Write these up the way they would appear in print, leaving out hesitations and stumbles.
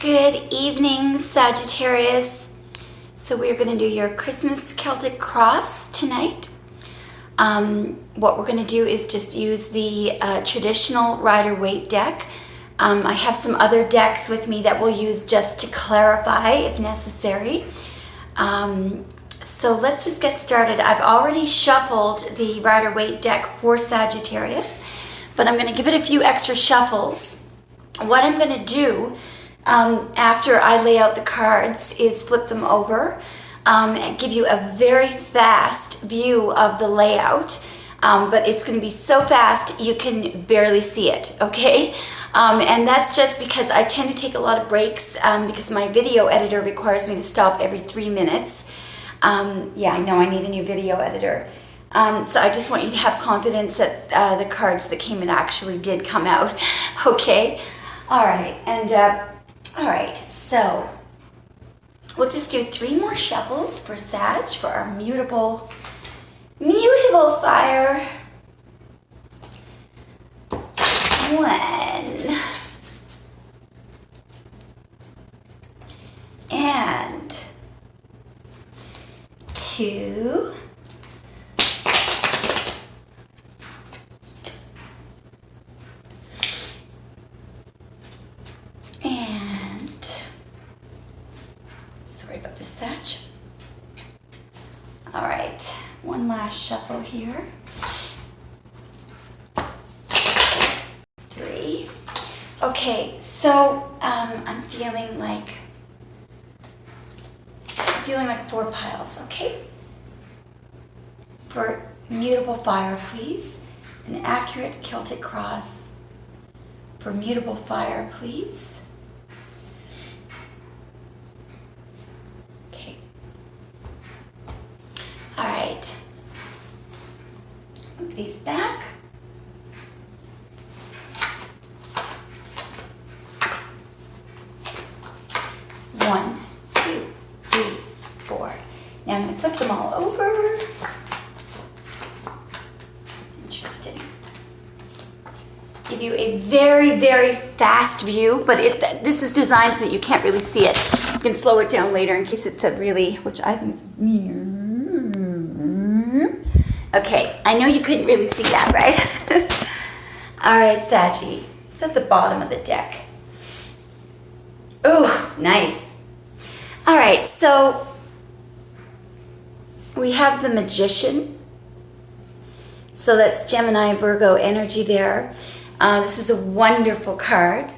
Good evening, Saggitarius. So we're going to do your Christmas Celtic Cross tonight. What we're going to do is just use the traditional Rider-Waite deck. I have some other decks with me that we'll use just to clarify if necessary. So let's just get started. I've already shuffled the Rider-Waite deck for Saggitarius, but I'm going to give it a few extra shuffles. What I'm going to do after I lay out the cards is flip them over and give you a very fast view of the layout, but it's going to be so fast you can barely see it, okay? And that's just because I tend to take a lot of breaks because my video editor requires me to stop every 3 minutes. Yeah, I know I need a new video editor. So I just want you to have confidence that the cards that came in actually did come out, okay? All right, and all right, so we'll just do 3 more shuffles for Sag for our mutable fire. 1 and 2. Sorry about the Sag. All right, 1 last shuffle here. 3. Okay, so I'm feeling like 4 piles, okay? For mutable fire, please. An accurate Celtic cross. For mutable fire, please. All right, move these back. One, 2, 3, 4. Now I'm going to flip them all over. Interesting. Give you a very, very fast view, but this is designed so that you can't really see it. You can slow it down later in case it's a really, which I think is okay, I know you couldn't really see that, right? All right, Saggy, it's at the bottom of the deck. Oh, nice. All right, so we have the Magician. So that's Gemini, Virgo energy there. This is a wonderful card.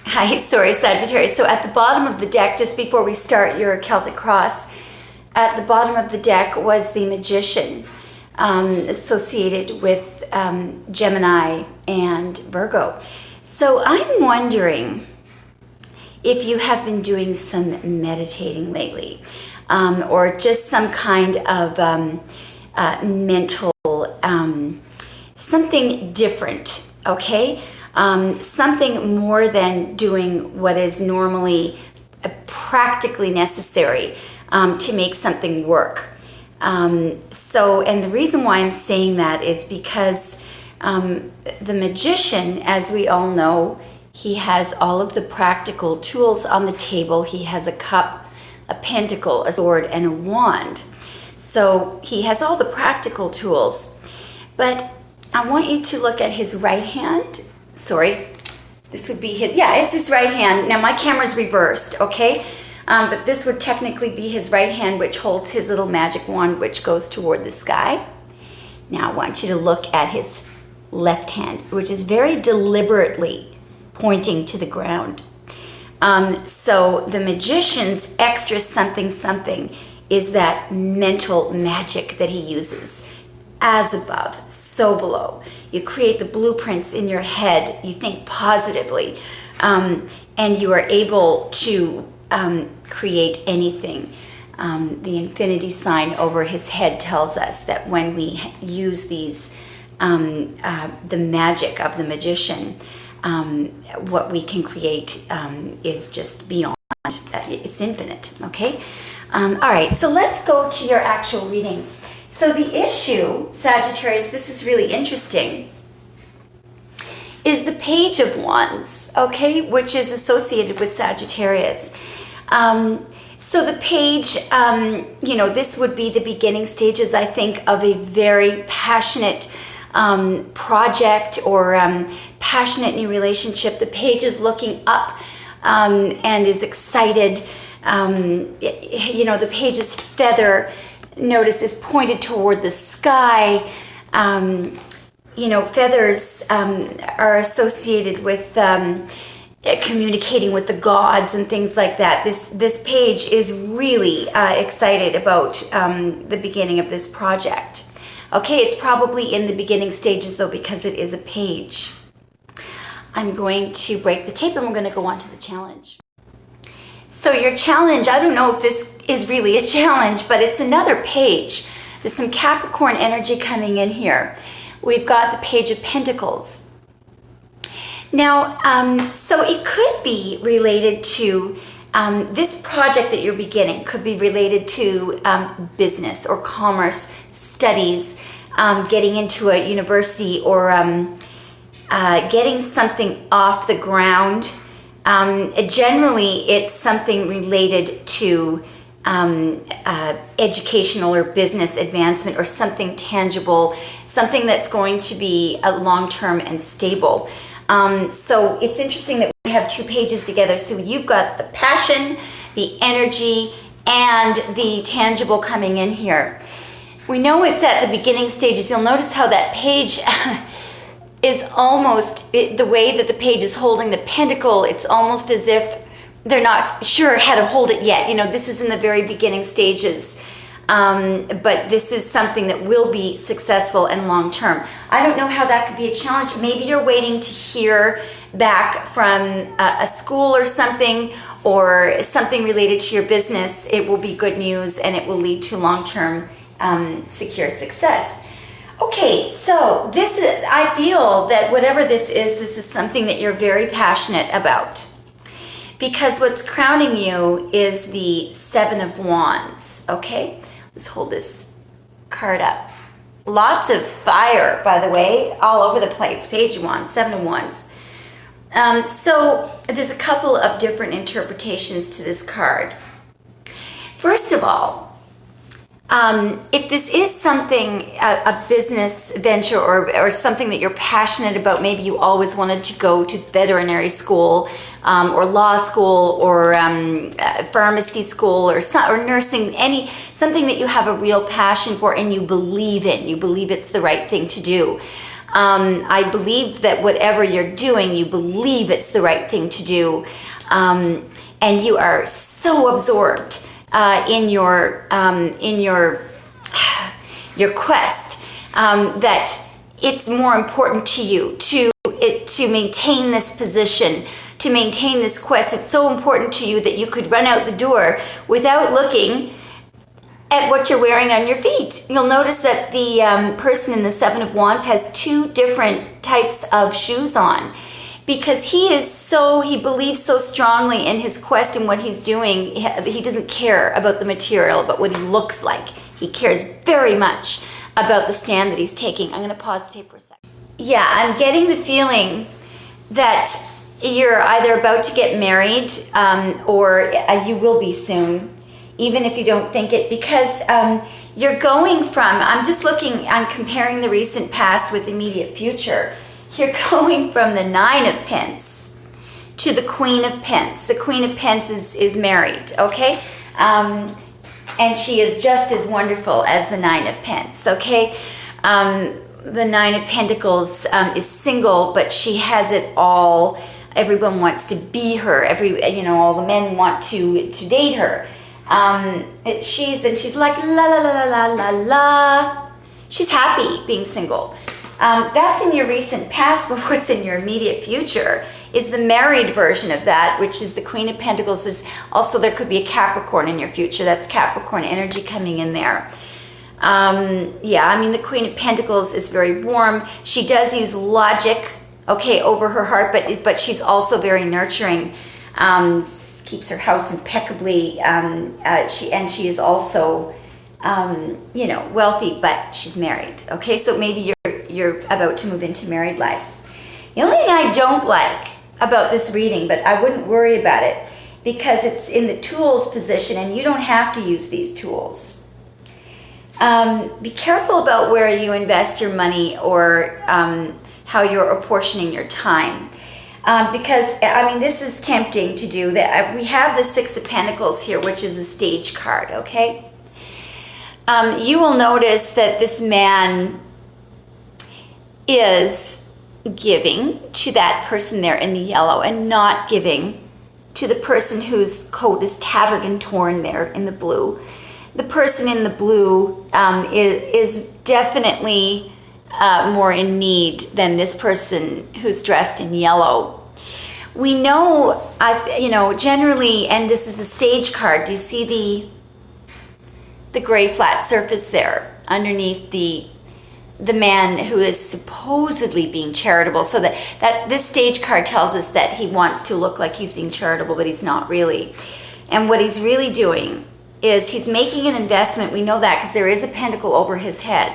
Hi, sorry, Sagittarius. So at the bottom of the deck, just before we start your Celtic Cross, at the bottom of the deck was the Magician, associated with Gemini and Virgo. So I'm wondering if you have been doing some meditating lately, or just some kind of mental, something different, okay? Something more than doing what is normally practically necessary to make something work. And the reason why I'm saying that is because the Magician, as we all know, he has all of the practical tools on the table. He has a cup, a pentacle, a sword, and a wand. So he has all the practical tools. But I want you to look at his right hand. Sorry, this would be his, yeah, it's his right hand. Now my camera's reversed, okay? But this would technically be his right hand, which holds his little magic wand, which goes toward the sky. Now I want you to look at his left hand, which is very deliberately pointing to the ground. So the Magician's extra something something is that mental magic that he uses. As above, so below. You create the blueprints in your head. You think positively, and you are able to create anything. The infinity sign over his head tells us that when we use these, the magic of the Magician, what we can create is just beyond. It's infinite, okay? All right, so let's go to your actual reading. So the issue, Sagittarius, this is really interesting, is the Page of Wands, okay, which is associated with Sagittarius. So the page, this would be the beginning stages, I think, of a very passionate project or passionate new relationship. The page is looking up and is excited. The page's feather, notice, is pointed toward the sky. Feathers are associated with communicating with the gods and things like that. This page is really excited about the beginning of this project. Okay, it's probably in the beginning stages though, because it is a page. I'm going to break the tape and we're going to go on to the challenge. So your challenge, I don't know if this is really a challenge, but it's another page. There's some Capricorn energy coming in here. We've got the Page of Pentacles. Now, so it could be related to this project that you're beginning, could be related to business or commerce, studies, getting into a university, or getting something off the ground. Generally, it's something related to educational or business advancement, or something tangible, something that's going to be long-term and stable. So it's interesting that we have two pages together. So you've got the passion, the energy, and the tangible coming in here. We know it's at the beginning stages. You'll notice how that page is almost, the way that the page is holding the pentacle, it's almost as if they're not sure how to hold it yet. This is in the very beginning stages. But this is something that will be successful and long-term. I don't know how that could be a challenge. Maybe you're waiting to hear back from a school or something related to your business. It will be good news and it will lead to long-term secure success. Okay, so I feel that whatever this is something that you're very passionate about. Because what's crowning you is the Seven of Wands, okay? Let's hold this card up. Lots of fire, by the way, all over the place. Page of Wands, Seven of Wands. So there's a couple of different interpretations to this card. First of all, if this is something, a business venture or something that you're passionate about, maybe you always wanted to go to veterinary school or law school or pharmacy school or nursing, something that you have a real passion for and you believe it's the right thing to do. I believe that whatever you're doing, you believe it's the right thing to do, and you are so absorbed in your quest that it's more important to you to maintain this position, to maintain this quest. It's so important to you that you could run out the door without looking at what you're wearing on your feet. You'll notice that the person in the Seven of Wands has two different types of shoes on, because he believes so strongly in his quest and what he's doing. He doesn't care about the material, but what he looks like. He cares very much about the stand that he's taking. I'm going to pause the tape for a second. Yeah, I'm getting the feeling that you're either about to get married or you will be soon, even if you don't think it, because you're going from, I'm comparing the recent past with immediate future. You're going from the Nine of Pence to the Queen of Pence. The Queen of Pence is married, okay? And she is just as wonderful as the Nine of Pence, okay? The Nine of Pentacles is single, but she has it all. Everyone wants to be her. All the men want to date her. She's like la la la la la la. She's happy being single. That's in your recent past, but what's in your immediate future is the married version of that, which is the Queen of Pentacles. There could be a Capricorn in your future. That's Capricorn energy coming in there. The Queen of Pentacles is very warm. She does use logic, okay, over her heart, but she's also very nurturing. Keeps her house impeccably. She is also wealthy, but she's married. Okay, so maybe you're about to move into married life. The only thing I don't like about this reading, but I wouldn't worry about it, because it's in the tools position and you don't have to use these tools. Be careful about where you invest your money, or how you're apportioning your time. Because, I mean, this is tempting to do that. We have the Six of Pentacles here, which is a stage card, okay? You will notice that this man is giving to that person there in the yellow and not giving to the person whose coat is tattered and torn there in the blue. The person in the blue is definitely more in need than this person who's dressed in yellow. We know, generally, and this is a stage card. Do you see the gray flat surface there underneath the man who is supposedly being charitable? So that this stage card tells us that he wants to look like he's being charitable, but he's not really. And what he's really doing is he's making an investment. We know that because there is a pentacle over his head.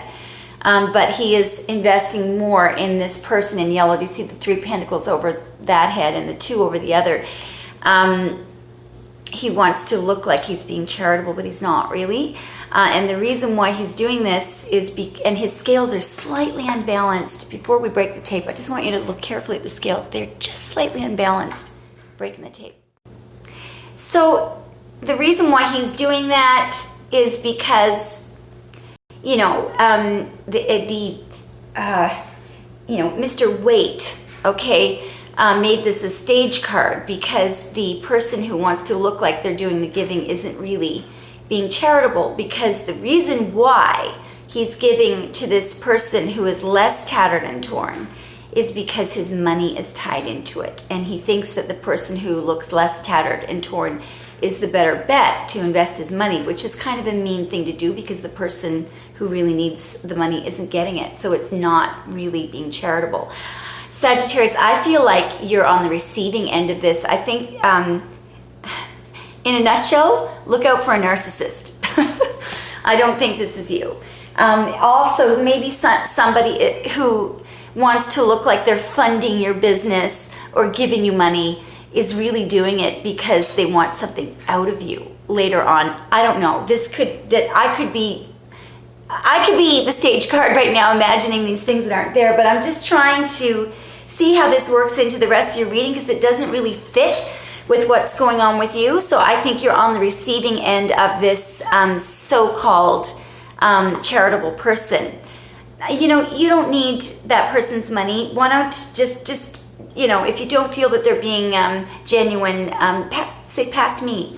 But he is investing more in this person in yellow. Do you see the 3 pentacles over that head and the 2 over the other? He wants to look like he's being charitable, but he's not really. And the reason why he's doing this is, and his scales are slightly unbalanced. Before we break the tape, I just want you to look carefully at the scales. They're just slightly unbalanced, breaking the tape. So the reason why he's doing that is because, Mr. Waite, okay, made this a stage card because the person who wants to look like they're doing the giving isn't really being charitable, because the reason why he's giving to this person who is less tattered and torn is because his money is tied into it. And he thinks that the person who looks less tattered and torn is the better bet to invest his money, which is kind of a mean thing to do because the person who really needs the money isn't getting it. So it's not really being charitable. Sagittarius, I feel like you're on the receiving end of this. I think, in a nutshell, look out for a narcissist. I don't think this is you. Also, maybe somebody who wants to look like they're funding your business or giving you money is really doing it because they want something out of you later on. I don't know. I could be the stage card right now, imagining these things that aren't there, but I'm just trying to see how this works into the rest of your reading, because it doesn't really fit with what's going on with you. So I think you're on the receiving end of this so-called charitable person. You don't need that person's money. Why not just if you don't feel that they're being genuine, say, pass me,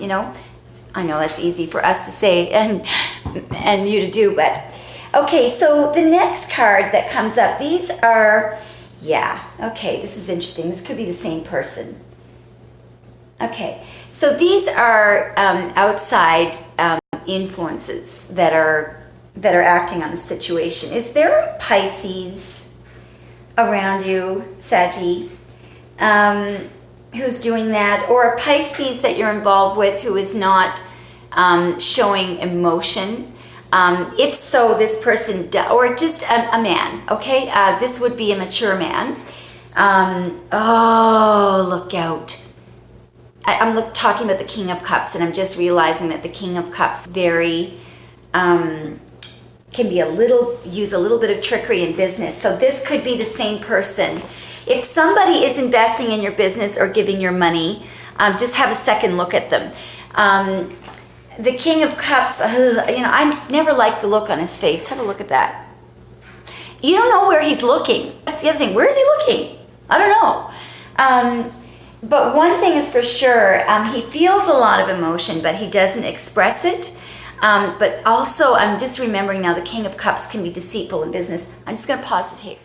I know that's easy for us to say and you to do, but okay, so the next card that comes up, these are, this is interesting. This could be the same person. Okay, so these are outside influences that are acting on the situation. Is there a Pisces around you, Saggy, who's doing that, or a Pisces that you're involved with who is not showing emotion? If so, this person, or just a man, okay? This would be a mature man. Look out. I'm talking about the King of Cups, and I'm just realizing that the King of Cups can be use a little bit of trickery in business. So this could be the same person. If somebody is investing in your business or giving your money, just have a second look at them. The King of Cups, I never liked the look on his face. Have a look at that. You don't know where he's looking. That's the other thing. Where is he looking? I don't know. But one thing is for sure, he feels a lot of emotion, but he doesn't express it. But also, I'm just remembering now, the King of Cups can be deceitful in business. I'm just going to pause the tape.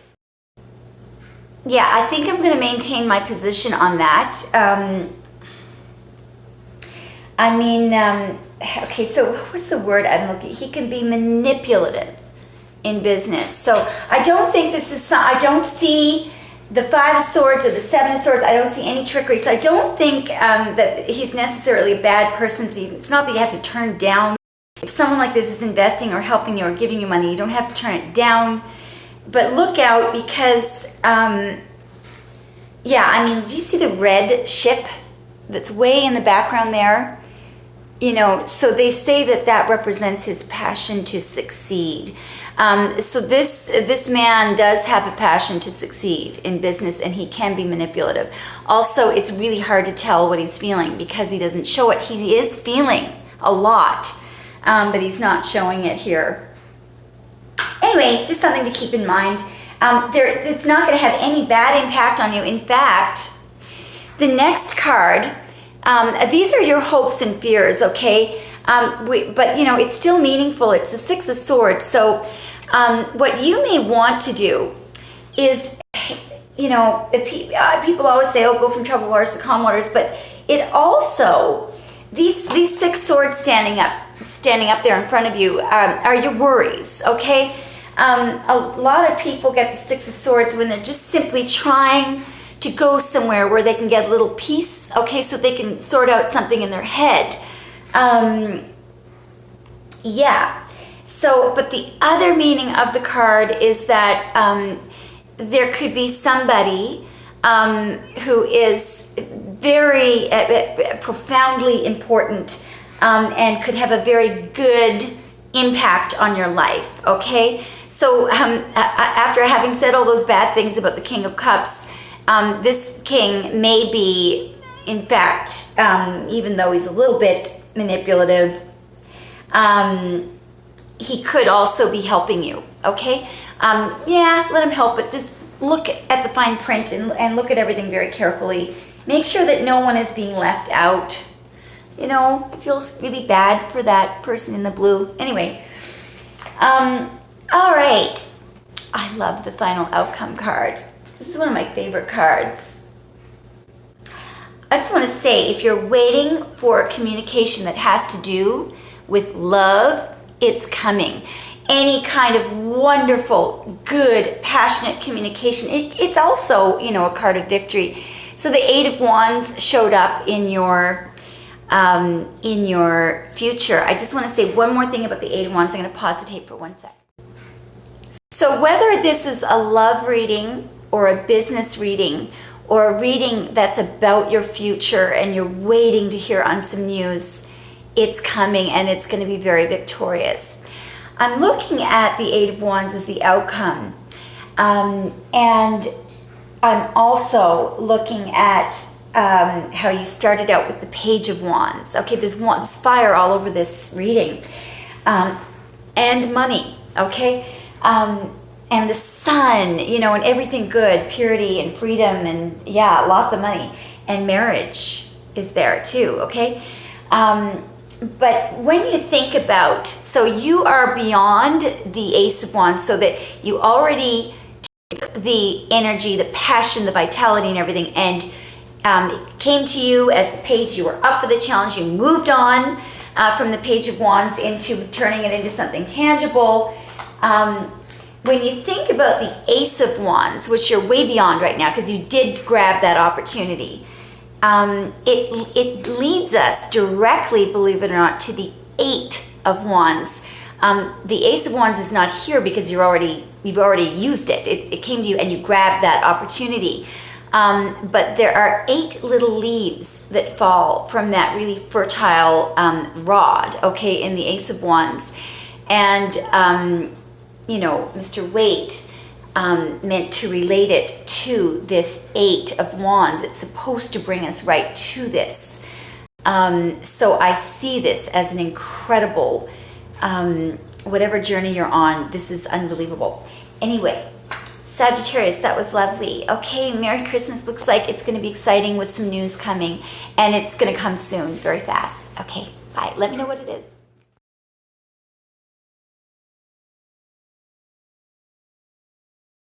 Yeah, I think I'm going to maintain my position on that. Okay, so what's the word I'm looking? He can be manipulative in business. So I don't think I don't see the 5 of Swords or the 7 of Swords. I don't see any trickery. So I don't think that he's necessarily a bad person. So it's not that you have to turn down. If someone like this is investing or helping you or giving you money, you don't have to turn it down. But look out, because Yeah, I mean, do you see the red ship that's way in the background there? You know, so they say that that represents his passion to succeed. So this man does have a passion to succeed in business, and he can be manipulative. Also, it's really hard to tell what he's feeling because he doesn't show it. He is feeling a lot, but he's not showing it here. Anyway, just something to keep in mind. It's not going to have any bad impact on you. In fact, the next card, these are your hopes and fears, okay? But, you know, it's still meaningful. It's the Six of Swords. So what you may want to do is, you know, people always say, oh, go from troubled waters to calm waters. But it also, these six swords standing up there in front of you are your worries, okay? A lot of people get the Six of Swords when they're just simply trying to go somewhere where they can get a little peace, okay, so they can sort out something in their head. Yeah. So, but the other meaning of the card is that there could be somebody who is very profoundly important and could have a very good impact on your life, okay? So after having said all those bad things about the King of Cups, this king may be, in fact, even though he's a little bit manipulative, he could also be helping you, okay? Yeah, let him help, but just look at the fine print and look at everything very carefully. Make sure that no one is being left out. You know, it feels really bad for that person in the blue. Anyway, all right. I love the final outcome card. This is one of my favorite cards. I just want to say, if you're waiting for communication that has to do with love, it's coming. Any kind of wonderful, good, passionate communication. It's also, you know, a card of victory. So the Eight of Wands showed up in your future. I just want to say one more thing about the Eight of Wands. I'm going to pause the tape for 1 sec. So whether this is a love reading or a business reading or a reading that's about your future and you're waiting to hear on some news, it's coming and it's going to be very victorious. I'm looking at the Eight of Wands as the outcome. And I'm also looking at how you started out with the Page of Wands. Okay, there's fire all over this reading. And money, okay? And the sun, you know, and everything good, purity and freedom and, yeah, lots of money. And marriage is there too, okay? But when you think about, so you are beyond the Ace of Wands, so that you already took the energy, the passion, the vitality and everything, and it came to you as the page. You were up for the challenge. You moved on from the Page of Wands into turning it into something tangible. When you think about the Ace of Wands, which you're way beyond right now because you did grab that opportunity, it leads us directly, believe it or not, to the Eight of Wands. The Ace of Wands is not here because you've already used it. It came to you and you grabbed that opportunity. But there are 8 little leaves that fall from that really fertile rod, okay, in the Ace of Wands. And, you know, Mr. Waite meant to relate it to this 8 of Wands. It's supposed to bring us right to this. So I see this as an incredible, whatever journey you're on, this is unbelievable. Anyway, Sagittarius, that was lovely. Okay, Merry Christmas. Looks like it's going to be exciting with some news coming, and it's going to come soon, very fast. Okay, bye. Let me know what it is.